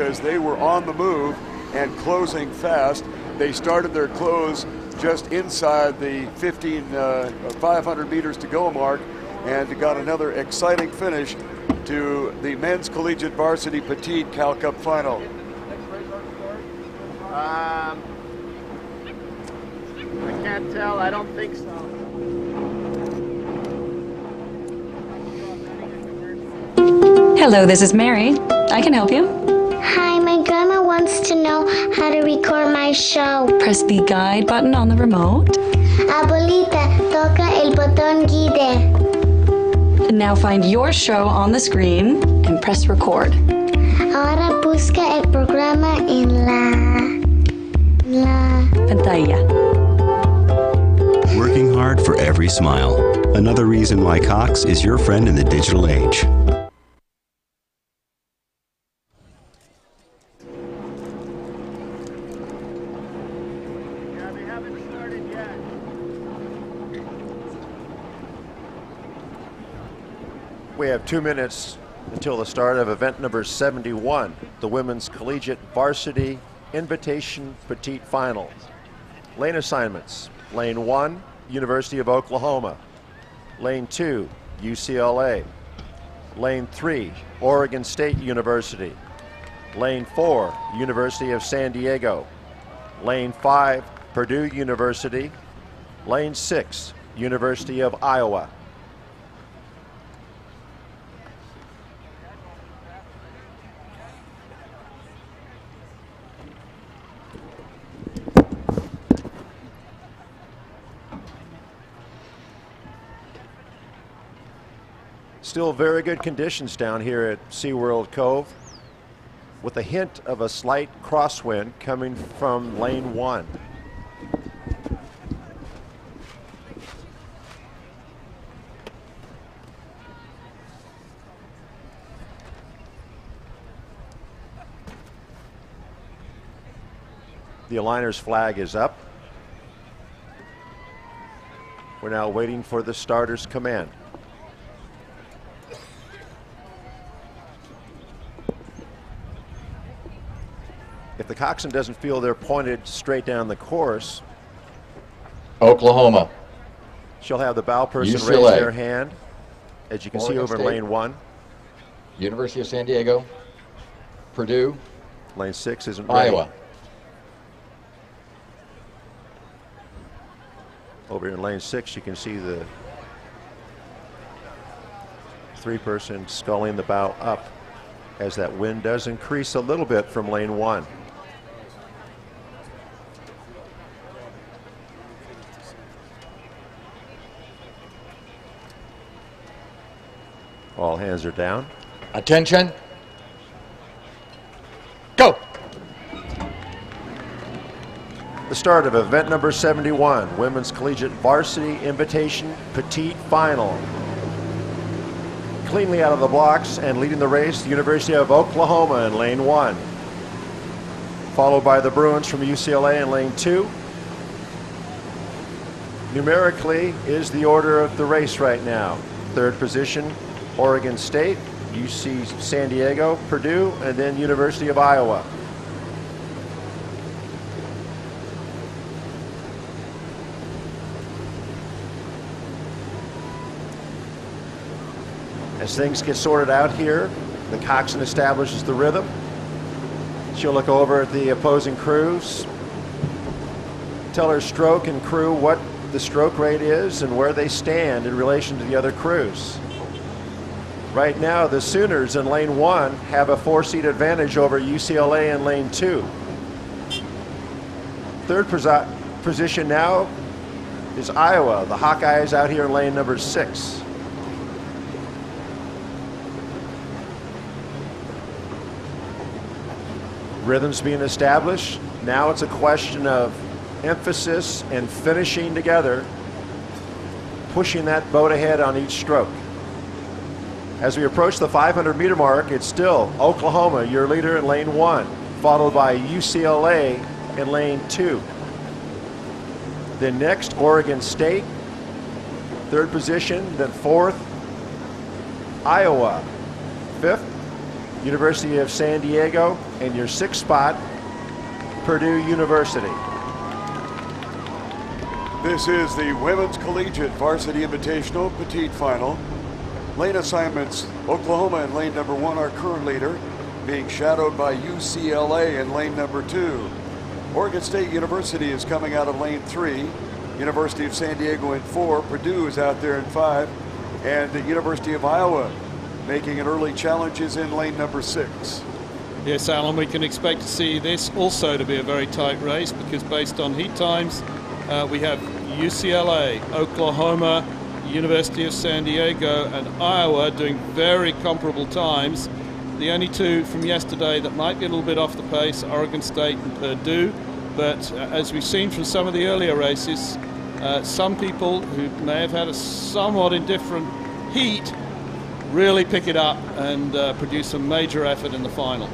because they were on the move and closing fast. They started their close just inside the 500 meters to go mark and got another exciting finish to the men's collegiate varsity Petite Cal Cup final. I can't tell. I don't think so. Hello, this is Mary. I can help you. Hi, my grandma wants to know how to record my show. Press the guide button on the remote. Abuelita, toca el botón guide. Now find your show on the screen and press record. Ahora busca el programa en la pantalla. Working hard for every smile. Another reason why Cox is your friend in the digital age. Yeah, they haven't started yet. We have 2 minutes until the start of event number 71, the Women's Collegiate Varsity Invitation Petite Finals. Lane assignments: Lane 1, University of Oklahoma. Lane 2, UCLA. Lane 3, Oregon State University. Lane 4, University of San Diego. Lane 5, Purdue University. Lane 6, University of Iowa. Still very good conditions down here at SeaWorld Cove, with a hint of a slight crosswind coming from lane 1. The aligner's flag is up. We're now waiting for the starter's command. If the coxswain doesn't feel they're pointed straight down the course, Oklahoma, she'll have the bow person UCLA, raise their hand, as you can see over in lane 1. University of San Diego, Purdue, lane 6 isn't ready. Iowa. Over in lane 6, you can see the 3-person sculling the bow up as that wind does increase a little bit from lane 1. All hands are down. Attention. Go. The start of event number 71, Women's Collegiate Varsity Invitation Petite Final. Cleanly out of the blocks and leading the race, the University of Oklahoma in lane 1. Followed by the Bruins from UCLA in lane 2. Numerically is the order of the race right now. Third position, Oregon State, UC San Diego, Purdue, and then University of Iowa. As things get sorted out here, the coxswain establishes the rhythm. She'll look over at the opposing crews, tell her stroke and crew what the stroke rate is and where they stand in relation to the other crews. Right now, the Sooners in lane 1 have a 4-seat advantage over UCLA in lane 2. Third position now is Iowa. The Hawkeyes out here in lane number 6. Rhythms being established. Now it's a question of emphasis and finishing together, pushing that boat ahead on each stroke. As we approach the 500-meter mark, it's still Oklahoma, your leader in lane 1, followed by UCLA in lane 2. Then next, Oregon State, third position. Then fourth, Iowa, fifth. University of San Diego, and your 6th spot, Purdue University. This is the Women's Collegiate Varsity Invitational Petite Final. Lane assignments, Oklahoma in lane number 1, our current leader, being shadowed by UCLA in lane number 2. Oregon State University is coming out of lane 3. University of San Diego in 4. Purdue is out there in 5. And the University of Iowa making an early challenge is in lane number 6. Yes, Alan, we can expect to see this also to be a very tight race, because based on heat times, we have UCLA, Oklahoma, University of San Diego, and Iowa doing very comparable times. The only two from yesterday that might be a little bit off the pace, Oregon State and Purdue. But as we've seen from some of the earlier races, some people who may have had a somewhat indifferent heat really pick it up and produce a major effort in the final.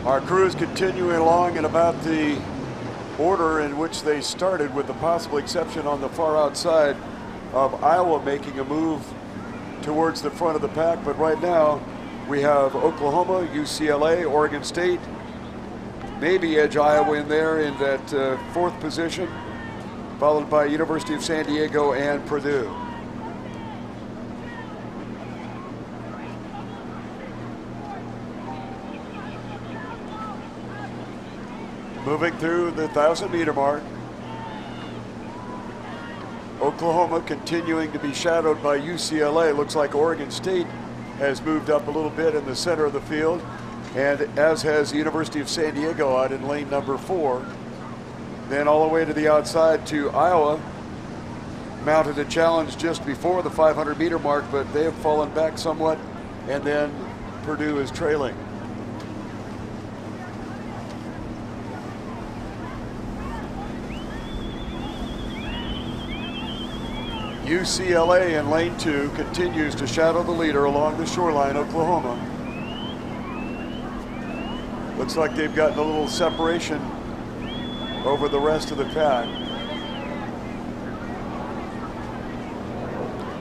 Our crew is continuing along in about the order in which they started, with the possible exception on the far outside of Iowa making a move towards the front of the pack. But right now we have Oklahoma, UCLA, Oregon State, maybe edge Iowa in there in that 4th position, followed by University of San Diego and Purdue. Moving through the 1,000-meter mark, Oklahoma continuing to be shadowed by UCLA. Looks like Oregon State has moved up a little bit in the center of the field, and as has the University of San Diego out in lane number 4. Then all the way to the outside to Iowa, mounted a challenge just before the 500-meter mark, but they have fallen back somewhat, and then Purdue is trailing. UCLA in lane 2 continues to shadow the leader along the shoreline, Oklahoma. Looks like they've gotten a little separation over the rest of the pack.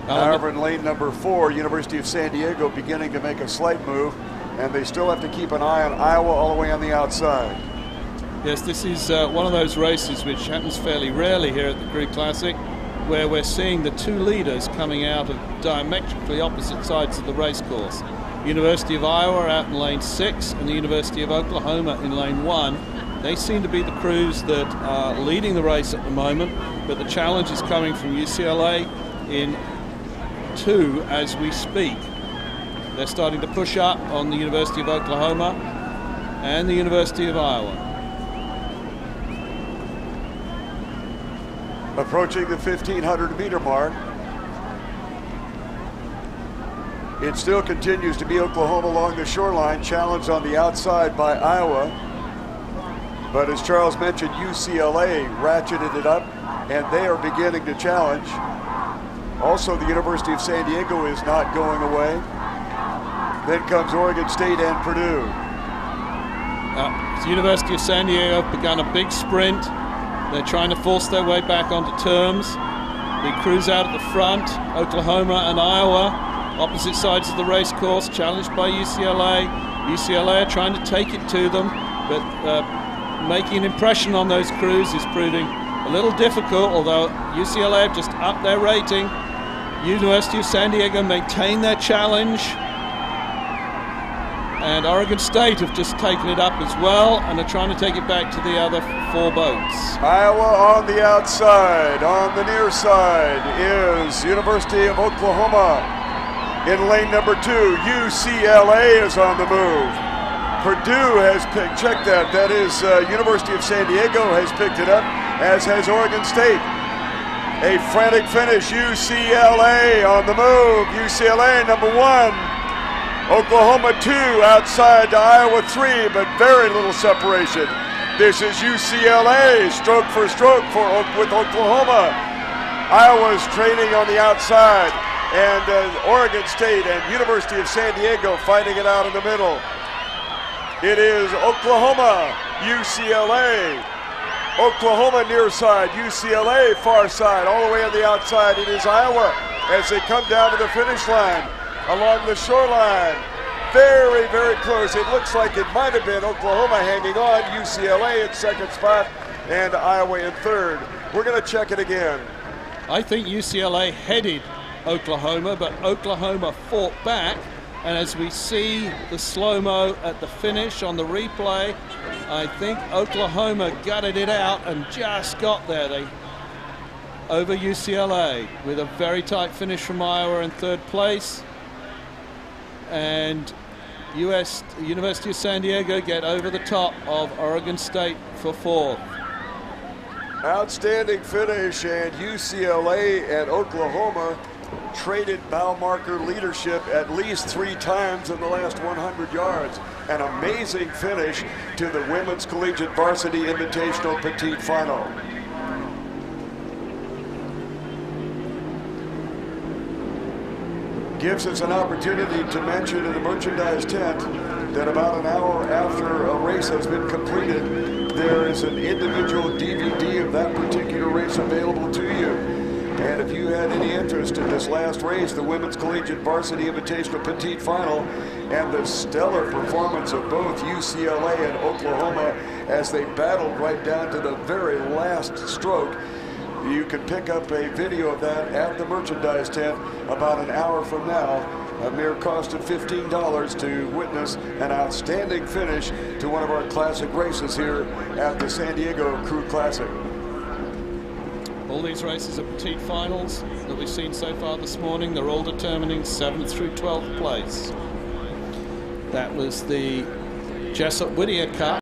However, in lane number 4, University of San Diego beginning to make a slight move, and they still have to keep an eye on Iowa all the way on the outside. Yes, this is one of those races which happens fairly rarely here at the Crew Classic, where we're seeing the two leaders coming out of diametrically opposite sides of the race course. University of Iowa out in lane 6 and the University of Oklahoma in lane 1. They seem to be the crews that are leading the race at the moment, but the challenge is coming from UCLA in 2 as we speak. They're starting to push up on the University of Oklahoma and the University of Iowa. Approaching the 1,500-meter mark, it still continues to be Oklahoma along the shoreline, challenged on the outside by Iowa. But as Charles mentioned, UCLA ratcheted it up, and they are beginning to challenge. Also, the University of San Diego is not going away. Then comes Oregon State and Purdue. The University of San Diego have begun a big sprint. They're trying to force their way back onto terms. The crews out at the front, Oklahoma and Iowa, opposite sides of the race course, challenged by UCLA. UCLA are trying to take it to them, but making an impression on those crews is proving a little difficult, although UCLA have just upped their rating. University of San Diego maintain their challenge, and Oregon State have just taken it up as well and are trying to take it back to the other 4 boats. Iowa on the outside. On the near side is University of Oklahoma. In lane number 2, UCLA is on the move. Purdue has picked, check that, that is University of San Diego has picked it up, as has Oregon State. A frantic finish, UCLA on the move. UCLA number 1. Oklahoma 2 outside to Iowa 3, but very little separation. This is UCLA, stroke for stroke with Oklahoma. Iowa's trailing on the outside, and Oregon State and University of San Diego fighting it out in the middle. It is Oklahoma, UCLA. Oklahoma near side, UCLA far side, all the way on the outside. It is Iowa as they come down to the finish line along the shoreline. Very, very close. It looks like it might have been Oklahoma hanging on, UCLA in second spot, and Iowa in third. We're going to check it again. I think UCLA headed Oklahoma, but Oklahoma fought back. And as we see the slow-mo at the finish on the replay, I think Oklahoma gutted it out and just got there. They over UCLA with a very tight finish from Iowa in third place. And University of San Diego get over the top of Oregon State for fourth. Outstanding finish, and UCLA and Oklahoma traded bow marker leadership at least 3 times in the last 100 yards. An amazing finish to the Women's Collegiate Varsity Invitational Petite Final. Gives us an opportunity to mention in the merchandise tent that about an hour after a race has been completed, there is an individual DVD of that particular race available to you. And if you had any interest in this last race, the Women's Collegiate Varsity Invitational Petite Final, and the stellar performance of both UCLA and Oklahoma as they battled right down to the very last stroke, you can pick up a video of that at the merchandise tent about an hour from now. A mere cost of $15 to witness an outstanding finish to one of our classic races here at the San Diego Crew Classic. All these races are petite finals that we've seen so far this morning. They're all determining 7th through 12th place. That was the Jessup Whittier Cup.